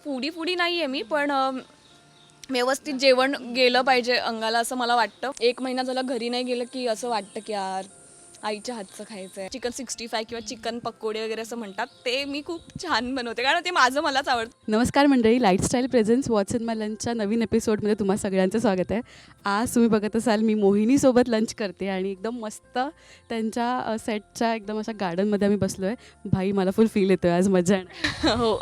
Foodie foodie नाही आहे मी, पण व्यवस्थित जेवण गेलं पाहिजे अंगाला असं मला वाटतं. 1 महिना झाला घरी नाही गेलं की असं वाटतं की यार आईच्या हातचं खायचं आहे. चिकन 65 किंवा चिकन पकोडे वगैरे असं म्हणतात, ते मी खूप छान बनवते कारण ते माझं मलाच आवडतं. नमस्कार मंडळी, lifestyle presents what's in my लंचच्या नवीन एपिसोडमध्ये तुम्हा सगळ्यांचं स्वागत आहे. आज तुम्ही बघत असाल मी मोहिनीसोबत लंच करते आणि एकदम मस्त त्यांच्या सेटच्या एकदम अशा गार्डनमध्ये आम्ही बसलो आहे. भाई मला फुल फील येतो आज, मजा येणार. हो.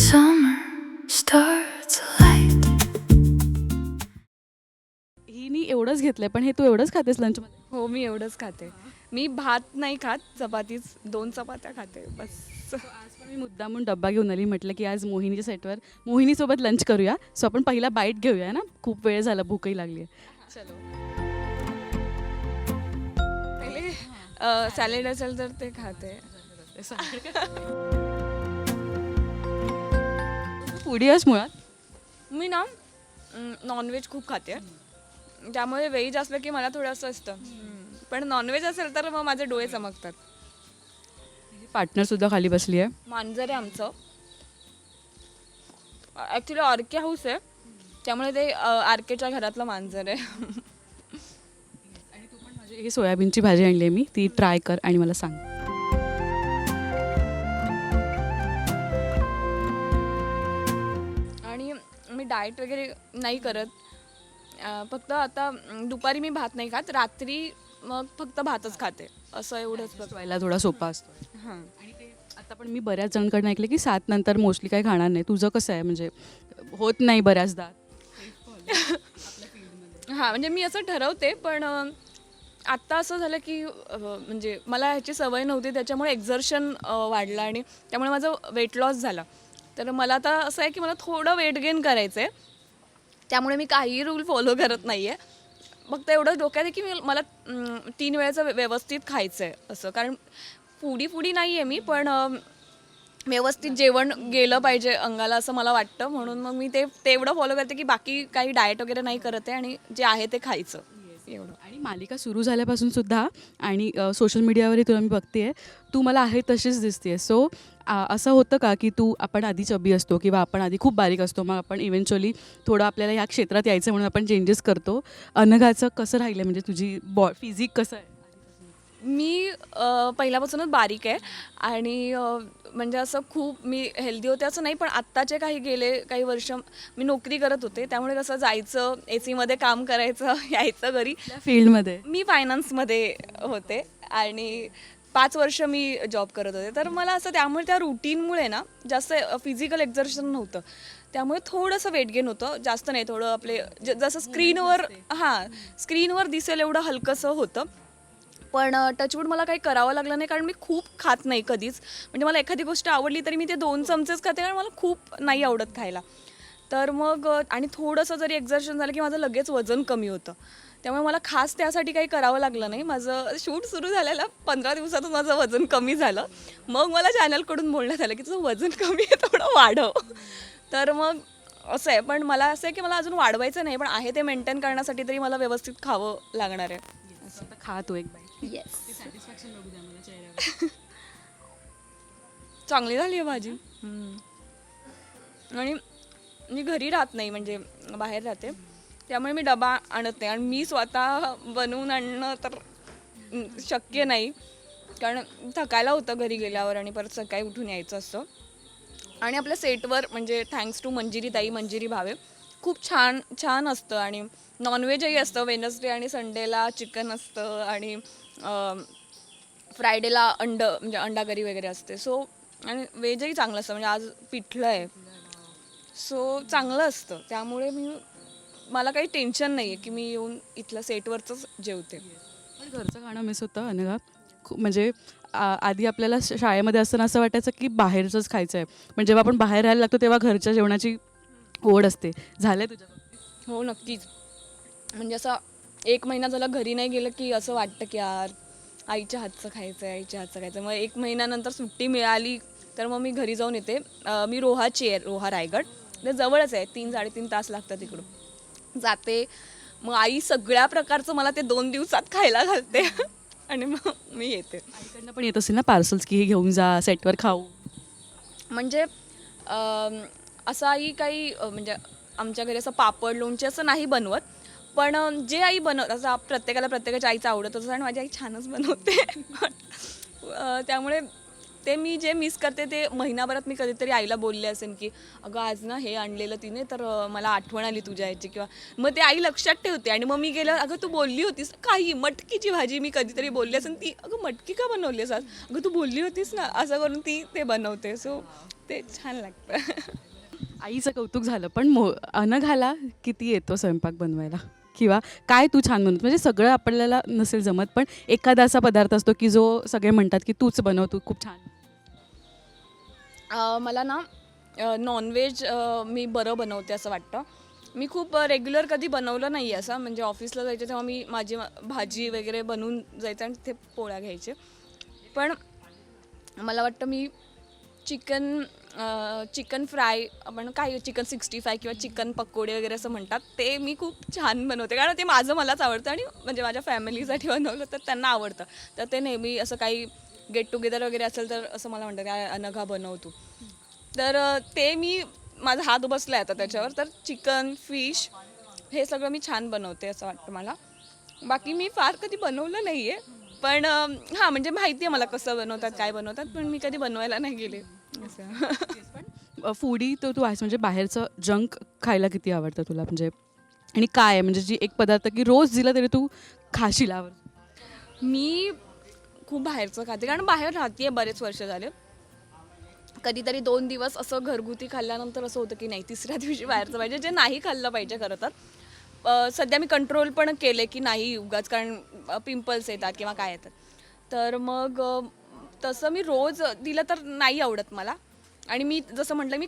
Summer starts light. हिनी एवढंच घेतलंय, पण हे तू एवढंच खातेस लंचमध्ये? हो, मी एवढंच खाते. मी भात नाही खात, चपातीच 2 चपात्या खाते बस. आज पण मी मुद्दामून डब्बा घेऊन आली, म्हटलं की आज मोहिनीच्या सेटवर मोहिनीसोबत लंच करूया. सो आपण पहिला बाईट घेऊया ना, खूप वेळ झाला, भूकही लागली आहे. चलो. पहिले सॅलेड असेल तर ते खाते. फूडी आहेस मुळात? मी ना नॉनव्हेज खूप खाते, त्यामुळे व्हेज असलं की मला थोडंसं असतं, पण नॉनव्हेज असेल तर मग माझे डोळे चमकतात. पार्टनरसुद्धा खाली बसली आहे. मांजर आहे आमचं, ॲक्च्युली आरके हाऊस आहे, त्यामुळे ते आरकेच्या घरातलं मांजर आहे. आणि तू पण माझी ही सोयाबीनची भाजी आणली आहे मी, ती ट्राय कर आणि मला सांग. आणि मी डाएट वगैरे नाही करत, फक्त आता दुपारी मी भात नाही खात, रात्री मग फक्त भातच खाते, असं एवढंच बघ. व्हायला थोडा सोपा असतो. हां. आणि ते आता पण मी बऱ्याच जणांकडून ऐकलं की 7 नंतर मोस्टली काही खाणार नाही. तुझं कसं आहे, म्हणजे होत नाही बऱ्याचदा? हां, म्हणजे मी असं ठरवते, पण आत्ता असं झालं की म्हणजे मला ह्याची सवय नव्हती, त्याच्यामुळे एक्झर्शन वाढलं आणि त्यामुळे माझं वेट लॉस झाला. तर मला आता असं आहे की मला थोडं वेट गेन करायचं आहे, त्यामुळे मी काहीही रूल फॉलो करत नाही आहे. फक्त एवढं डोक्यात आहे की मला 3 वेळेचं व्यवस्थित खायचं आहे असं, कारण फूडी फूडी नाही आहे मी, पण व्यवस्थित जेवण गेलं पाहिजे अंगाला असं मला वाटतं, म्हणून मग मी ते एवढं फॉलो करते की बाकी काही डाएट वगैरे नाही करत आहे आणि जे आहे ते खायचं एवढं. आणि मालिका सुरू झाल्यापासून सुद्धा आणि सोशल मीडियावरही तुला मी बघते, तू मला आहे तशीच दिसते. सो असं होतं का की आपण आधी चबी असतो किंवा आपण आधी खूप बारीक असतो, मग आपण इव्हेंच्युअली थोडं आपल्याला ह्या क्षेत्रात यायचं म्हणून आपण चेंजेस करतो. अनघाचं कसं राहिलं, म्हणजे तुझी फिजिक कसं आहे? मी पहिल्यापासूनच बारीक आहे आणि म्हणजे असं खूप मी हेल्दी होते असं नाही, पण आत्ताचे काही वर्ष मी नोकरी करत होते, त्यामुळे कसं जायचं, AC मध्ये काम करायचं, यायचं घरी. फील्डमध्ये मी फायनान्समध्ये होते आणि 5 वर्ष मी जॉब करत होते, तर मला असं त्यामुळे त्या रुटीनमुळे ना जास्त फिजिकल एक्झर्शन नव्हतं, त्यामुळे थोडंसं वेट गेन होतं, जास्त नाही, थोडं आपले जसं स्क्रीनवर दिसेल एवढं हलकंसं होतं. पण टचवूड मला काही करावं लागलं नाही, कारण मी खूप खात नाही कधीच. म्हणजे मला एखादी गोष्ट आवडली तरी मी ते 2 चमचेच खाते, कारण मला खूप नाही आवडत खायला. तर मग आणि थोडंसं जरी एक्झर्शन झालं की माझं लगेच वजन कमी होतं, त्यामुळे मला खास त्यासाठी काही करावं लागलं नाही. माझं शूट सुरू झालेलं 15 दिवसातच माझं वजन कमी झालं. मग मला चॅनलकडून बोलण्यात आलं की तुझं वजन कमी आहे, थोडं वाढव. तर मग असं आहे, पण मला असं आहे की मला अजून वाढवायचं नाही, पण आहे ते मेंटेन करण्यासाठी तरी मला व्यवस्थित खावं लागणार आहे. आता खा तू एक बाई. येस. सॅटिस्फॅक्शन बघू द्या मला चेहऱ्यावर. चांगली झाली आहे भाजी. आणि मी घरी राहत नाही, म्हणजे बाहेर राहते, त्यामुळे मी डबा आणत नाही आणि मी स्वतः बनवून आणणं तर शक्य नाही, कारण थकायला होतं घरी गेल्यावर आणि परत सकाळी उठून यायचं असतं. आणि आपल्या सेटवर म्हणजे थँक्स टू मंजिरी भावे खूप छान छान असतं आणि नॉनव्हेजही असतं. वेनसडे आणि संडेला चिकन असतं आणि फ्रायडेला म्हणजे अंडा करी वगैरे असते. सो आणि व्हेजही चांगलं असतं, म्हणजे आज पिठलं आहे, सो चांगलं असतं, त्यामुळे मला काही टेन्शन नाही आहे की मी येऊन इथलं सेटवरचंच जेवते. पण घरचं खाणं मिस होतं अनघा खूप. म्हणजे आधी आपल्याला शाळेमध्ये असताना असं वाटायचं की बाहेरचंच खायचं आहे, पण जेव्हा आपण बाहेर राहायला लागतो तेव्हा घरच्या जेवणाची ओढ असते. झालं आहे तुझ्या? हो, नक्कीच. म्हणजे असं 1 महिना झाला घरी नाही गेलं की असं वाटतं की यार आईच्या हातचं खायचं. मग 1 महिन्यानंतर सुट्टी मिळाली तर मग मी घरी जाऊन येते. मी रोहाची आहे, रोहा रायगड, ते जवळच आहे, 3-3.5 तास लागतात तिकडून. जाते, मग आई सगळ्या प्रकारचं मला ते 2 दिवसात खायला घालते आणि मग मी येते. आईकडनं पण येत असेल ना पार्सल्स की हे घेऊन जा, सेटवर खाऊ? म्हणजे असाही काही म्हणजे आमच्या घरी असं पापड लोणचे असं नाही बनवत, पण जे आई बनवत असं प्रत्येकाला प्रत्येकाच्या आईचं आवडत असं आणि माझी आई छानच बनवते. त्यामुळे ते मी जे मिस करते ते महिनाभरात मी कधीतरी आईला बोलले असेल की अगं आज ना हे आणलेलं तिने तर मला आठवण आली तुझ्या याची, किंवा मग ते आई लक्षात ठेवते. आणि मग मी गेल्यावर अगं तू बोलली होतीस काही मटकीची भाजी मी कधीतरी बोलली असेल, ती अगं मटकी का बनवलीस आज, अगं तू बोलली होतीस ना, असं करून ती ते बनवते. सो ते छान लागतं. आईचं कौतुक झालं, पण अनघाला किती येतो स्वयंपाक बनवायला, किंवा काय तू छान बनवत? म्हणजे सगळं आपल्याला नसेल जमत, पण एखादा असा पदार्थ असतो की जो सगळे म्हणतात की तूच बनव, तू खूप छान. मला ना नॉनव्हेज मी बरं बनवते असं वाटतं. मी खूप रेग्युलर कधी बनवलं नाही आहे असं, म्हणजे ऑफिसला जायचे तेव्हा मी माझी भाजी वगैरे बनवून जायचं आणि तिथे पोळ्या घ्यायचे. पण मला वाटतं मी चिकन फ्राय, आपण काय चिकन 65 किंवा चिकन पकोडे वगैरे असं म्हणतात, ते मी खूप छान बनवते. कारण ते माझं मलाच आवडतं आणि म्हणजे माझ्या फॅमिलीसाठी बनवलं तर त्यांना आवडतं. तर ते नेहमी असं काही गेट टुगेदर वगैरे असेल तर असं मला म्हणतात काय अनघा बनवतो. तर ते मी माझा हात बसला आहे आता त्याच्यावर. तर चिकन फिश हे सगळं मी छान बनवते असं वाटतं मला. बाकी मी फार कधी बनवलं नाही आहे, पण हां म्हणजे माहिती आहे मला कसं बनवतात काय बनवतात, पण मी कधी बनवायला नाही गेले असं. फूडी तो तू आहेस, म्हणजे बाहेरचं जंक खायला किती आवडतं तुला, म्हणजे आणि काय आहे म्हणजे जी एक पदार्थ की रोज दिला तरी तू खाशील आवड? मी खूप बाहेरचं खाते, कारण बाहेर राहते बरेच वर्ष झाले. कधीतरी 2 दिवस असं घरगुती खाल्ल्यानंतर असं होतं की नाही तिसऱ्या दिवशी बाहेरचं पाहिजे, जे नाही खाल्लं पाहिजे खरं तर. सध्या मी कंट्रोल पण केले की नाही उगाच, कारण पिंपल्स येतात किंवा काय येतात. तर मग तसं मी रोज दिलं तर नाही आवडत मला. आणि मी जसं म्हटलं मी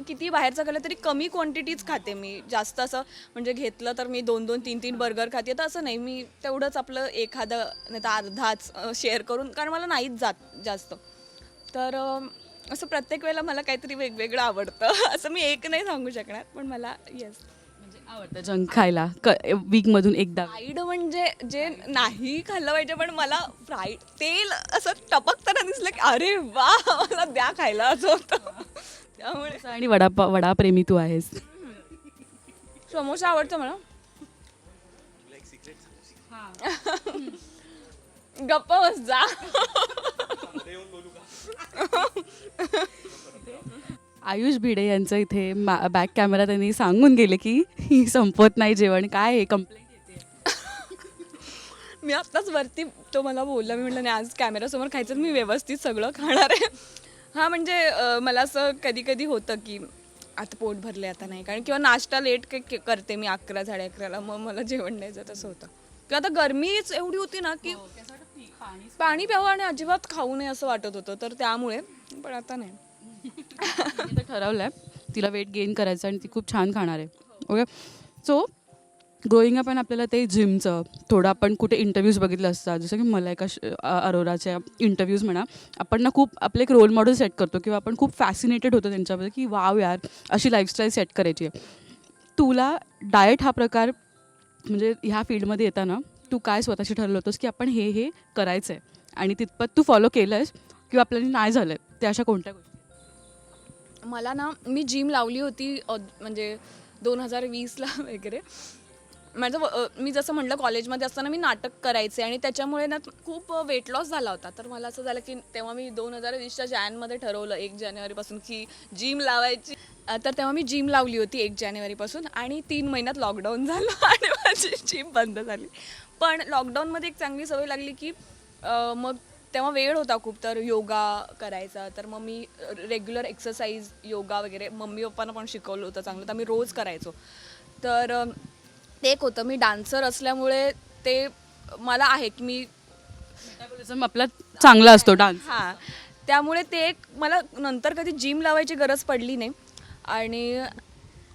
किती बाहेरचं खाल्लं तरी कमी क्वांटिटीच खाते मी. जास्त असं म्हणजे घेतलं तर मी 2-2, 3-3 बर्गर खाते, तर असं नाही. मी तेवढंच आपलं एखादं नाही तर अर्धाच शेअर करून, कारण मला नाहीच जात जास्त. तर असं प्रत्येक वेळेला मला काहीतरी वेगवेगळं आवडतं. असं मी एक नाही सांगू शकणार, पण मला येस म्हणजे आवडतं जंक खायला वीकमधून एकदा? फ्राईड म्हणजे जे नाही खाल्लं पाहिजे, पण मला फ्राईड तेल असं टपकताना दिसलं की अरे वा मला द्या खायला असं होतं. त्यामुळे आणि वडाप्रेमी तू आहेस. समोसा आवडतो मला. गप्पा बस जा. आयुष भिडे यांचं इथे बॅक कॅमेरा त्यांनी सांगून गेले की ही संपत नाही जेवण. काय आहे कंप्लेंट येते? मी आत्ताच वरती तो मला बोलला, मी म्हटलं नाही आज कॅमेरासमोर खायचं, मी व्यवस्थित सगळं खाणार आहे. हां म्हणजे मला असं कधी कधी होतं की आता पोट भरले आता नाही, कारण किंवा नाश्ता लेट करते मी 11, 11:30ला, मग मला जेवण नाही जात असं होतं. किंवा आता गरमीच एवढी होती ना की पाणी प्यावं आणि अजिबात खाऊ नये असं वाटत होतं, तर त्यामुळे. पण आता नाही. तिने तर ठरवलं आहे तिला वेट गेन करायचं आणि ती खूप छान खाणार आहे. ओके, सो ग्रोईंग अप आणि आपल्याला ते जिमचं थोडं आपण कुठे इंटरव्ह्यूज बघितले असतात, जसं की मलायका अरोराच्या इंटरव्ह्यूज म्हणा, आपण ना खूप आपले एक रोल मॉडेल सेट करतो किंवा आपण खूप फॅसिनेटेड होतो त्यांच्याबद्दल की वाव यार अशी लाईफस्टाईल सेट करायची आहे. तुला डाएट हा प्रकार म्हणजे ह्या फील्डमध्ये येताना तू काय स्वतःशी ठरवलं होतंस की आपण हे करायचं आहे आणि तितपत तू फॉलो केलं आहेस किंवा आपल्याला नाही झालं आहे, त्या अशा कोणत्या गोष्टी? मला ना मी जिम लावली होती म्हणजे 2020ला वगैरे. माझं मी जसं म्हटलं कॉलेजमध्ये असताना मी नाटक करायचे आणि त्याच्यामुळे ना खूप वेट लॉस झाला होता. तर मला असं झालं की तेव्हा मी 2020च्या जानेवारीमध्ये ठरवलं 1 जानेवारीपासून की जिम लावायची. तर तेव्हा मी जिम लावली होती 1 जानेवारीपासून आणि 3 महिन्यात लॉकडाऊन झालं आणि माझी जिम बंद झाली. पण लॉकडाऊनमध्ये एक चांगली सवय लागली की मग तेव्हा वेळ होता खूप, तर योगा करायचा. तर मग मी रेग्युलर एक्सरसाइज योगा वगैरे मम्मी पप्पांना पण शिकवलं होतं चांगलं, तर मी रोज करायचो. तर ते एक होतं, मी डान्सर असल्यामुळे ते मला आहे की मी मेटाबॉलिझम आपला चांगला असतो डान्स. हां, त्यामुळे ते एक मला नंतर कधी जिम लावायची गरज पडली नाही आणि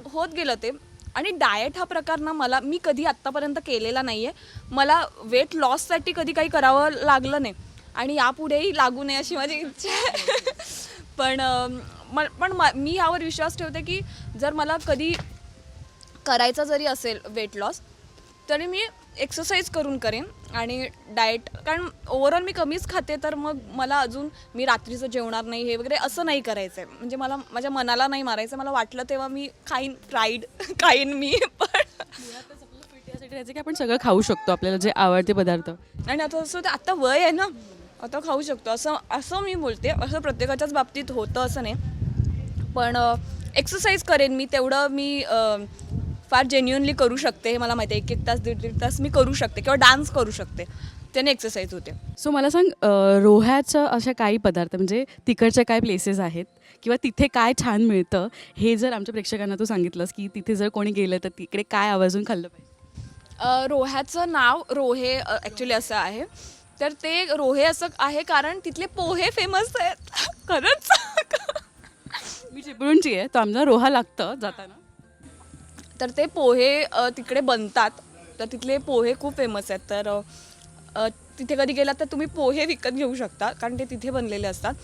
होत गेलं ते. आणि डाएट हा प्रकार ना मी कधी आत्तापर्यंत केलेला नाही आहे. मला वेट लॉससाठी कधी काही करावं लागलं नाही आणि यापुढेही लागू नये अशी माझी इच्छा आहे. पण मी यावर विश्वास ठेवते की जर मला कधी करायचा जरी असेल वेट लॉस, तरी मी एक्सरसाइज करून करेन. आणि डाएट, कारण ओव्हरऑल मी कमीच खाते, तर मग मला अजून मी रात्रीचं जेवणार नाही हे वगैरे असं नाही करायचं आहे. म्हणजे मला माझ्या मनाला नाही मारायचं, मला वाटलं तेव्हा मी खाईन, फ्राईड खाईन मी, पण यासाठी राहायचं की आपण सगळं खाऊ शकतो, आपल्याला जे आवडते पदार्थ. आणि आता असं होतं, आता वय आहे ना, आता खाऊ शकतो असं असं मी बोलते. असं प्रत्येकाच्याच बाबतीत होतं असं नाही, पण एक्सरसाइज करेन मी तेवढं, मी फार जेन्युअनली करू शकते, हे मला माहिती आहे. 1-1 तास 1.5 तास मी करू शकते किंवा डान्स करू शकते, त्याने एक्सरसाइज होते. सो मला सांग, रोह्याचं अशा काही पदार्थ म्हणजे तिकडच्या काय प्लेसेस आहेत किंवा तिथे काय छान मिळतं, हे जर आमच्या प्रेक्षकांना तू सांगितलंस की तिथे जर कोणी गेलं तर तिकडे काय आवर्जून खाल्लं पाहिजे. रोह्याचं नाव रोहे ॲक्च्युली असं आहे, तर ते रोहे असं आहे कारण तिथले पोहे फेमस आहेत. खरंच. मी चिपळूणची आहे, तर आमचा रोहा लागतं जाताना. तर ते पोहे तिकडे बनतात, तर तिथले पोहे खूप फेमस आहेत. तर तिथे कधी गेलात तर तुम्ही पोहे विकत घेऊ शकता, कारण ते तिथे बनलेले असतात.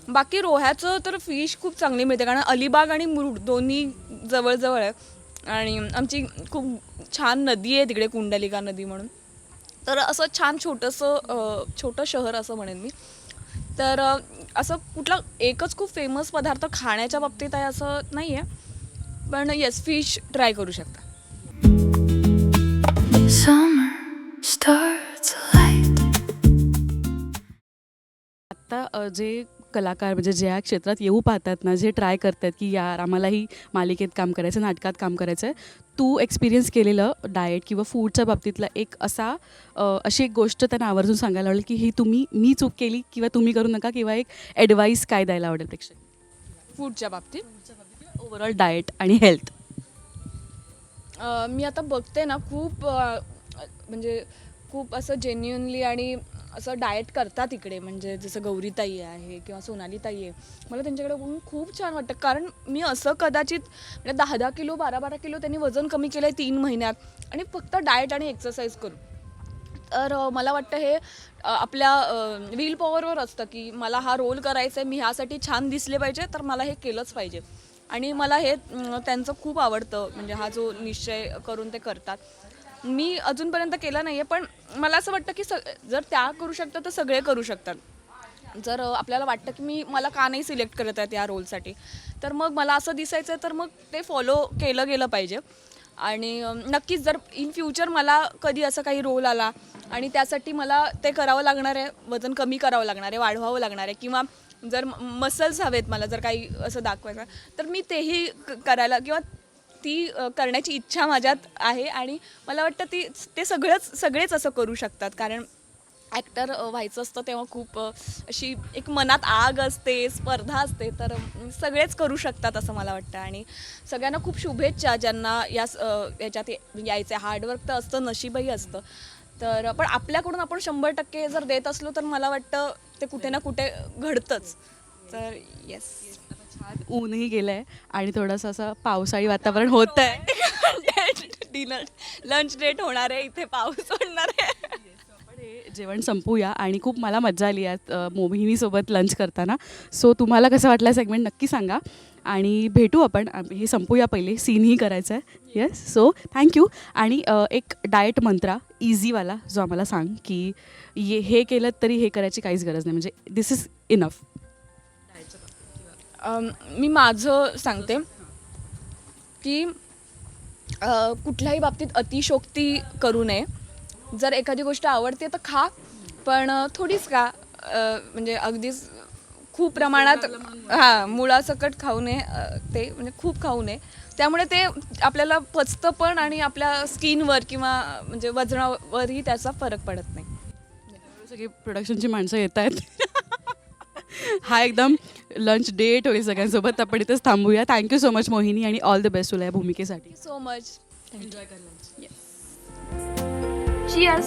बाकी रोह्याचं तर फिश खूप चांगली मिळते, कारण अलिबाग आणि मुरुड दोन्ही जवळजवळ आहे. आणि आमची खूप छान नदी आहे तिकडे, कुंडलिका नदी म्हणून. तर असं छान छोटं शहर असं म्हणेन मी. तर असं कुठला एकच खूप फेमस पदार्थ खाण्याच्या बाबतीत आहे असं नाही आहे, पण येस, फिश ट्राय करू शकता. Summer starts light. आत्ता जे कलाकार म्हणजे जे या क्षेत्रात येऊ पाहतात ना, जे ट्राय करतात की यार आम्हालाही मालिकेत काम करायचं, नाटकात काम करायचं आहे, तू एक्सपिरियन्स केलेलं डाएट किंवा फूडच्या बाबतीतला एक अशी एक गोष्ट त्यांना आवर्जून सांगायला आवडेल की ही मी चूक केली किंवा तुम्ही करू नका, किंवा एक ॲडवाईस काय द्यायला आवडेल प्रेक्षक फूडच्या बाबतीत ओव्हरऑल डाएट आणि हेल्थ. मी आता बघते ना, खूप म्हणजे खूप असं जेन्युअनली आणि असं डाएट करतात इकडे, म्हणजे जसं गौरीताई आहे किंवा सोनालीताई आहे. मला त्यांच्याकडे बघून खूप छान वाटतं, कारण मी असं कदाचित म्हणजे 10-10 किलो 12-12 किलो त्यांनी वजन कमी केलं आहे 3 महिन्यात, आणि फक्त डाएट आणि एक्सरसाइज करून. तर मला वाटतं हे आपल्या विल पॉवरवर असतं की मला हा रोल करायचा आहे, मी ह्यासाठी छान दिसले पाहिजे, तर मला हे केलंच पाहिजे. आणि मला हे त्यांचं खूप आवडतं, म्हणजे हा जो निश्चय करून ते करतात. मी अजूनपर्यंत केला नाही आहे, पण मला असं वाटतं की जर त्या करू शकतात तर सगळे करू शकतात. जर आपल्याला वाटतं की मला का नाही सिलेक्ट करत आहेत या रोलसाठी, तर मग मला असं दिसायचं आहे, तर मग ते फॉलो केलं गेलं पाहिजे. आणि नक्कीच जर इन फ्युचर मला कधी असं काही रोल आला आणि त्यासाठी मला ते करावं लागणार आहे, वजन कमी करावं लागणार आहे, वाढवावं लागणार आहे, किंवा जर मसल्स हवेत मला, जर काही असं दाखवायचं, तर मी तेही करायला किंवा ती करण्याची इच्छा माझ्यात आहे. आणि मला वाटतं ते सगळेच असं करू शकतात, कारण ॲक्टर व्हायचं असतं तेव्हा खूप अशी एक मनात आग असते, स्पर्धा असते, तर सगळेच करू शकतात असं मला वाटतं. आणि सगळ्यांना खूप शुभेच्छा ज्यांना याच्यात यायचं आहे. हार्डवर्क तर असतं, नशीबही असतं, तर पण आपल्याकडून आपण 100% जर देत असलो तर मला वाटतं ते कुठे ना कुठे घडतंच. तर येस, छान ऊनही गेलं आहे आणि थोडंसं असं पावसाळी वातावरण होतं आहे. डिनर लंच डेट होणार आहे, इथे पाऊस पडणार आहे. आपण हे जेवण संपूया, आणि खूप मला मजा आली आज मोहिनीसोबत लंच करताना. सो तुम्हाला कसं वाटलं सेगमेंट नक्की सांगा, आणि भेटू आपण. हे संपूया, पहिले सीनही करायचं आहे. Yes, so thank you. आणि एक डाएट मंत्रा इझीवाला जो आम्हाला सांग की हे केलं तरी हे करायची काहीच गरज नाही, म्हणजे दिस इज इनफ. मी माझं सांगते की कुठल्याही बाबतीत अतिशोक्ती करू नये. जर एखादी गोष्ट आवडते तर खा, पण थोडीच खा, म्हणजे अगदीच खूप प्रमाणात मुळासकट खाऊ नये, ते म्हणजे खूप खाऊ नये. त्यामुळे ते आपल्याला पचतं पण, आणि आपल्या स्किनवर किंवा म्हणजे वजनावरही त्याचा फरक पडत नाही. सगळी प्रोडक्शनची माणसं येत आहेत. हा एकदम लंच डेट होईल सगळ्यांसोबत. आपण इथेच थांबूया. थँक्यू सो मच मोहिनी, आणि ऑल द बेस्ट तुला या भूमिकेसाठी. So much. एन्जॉय कर लंच. Cheers.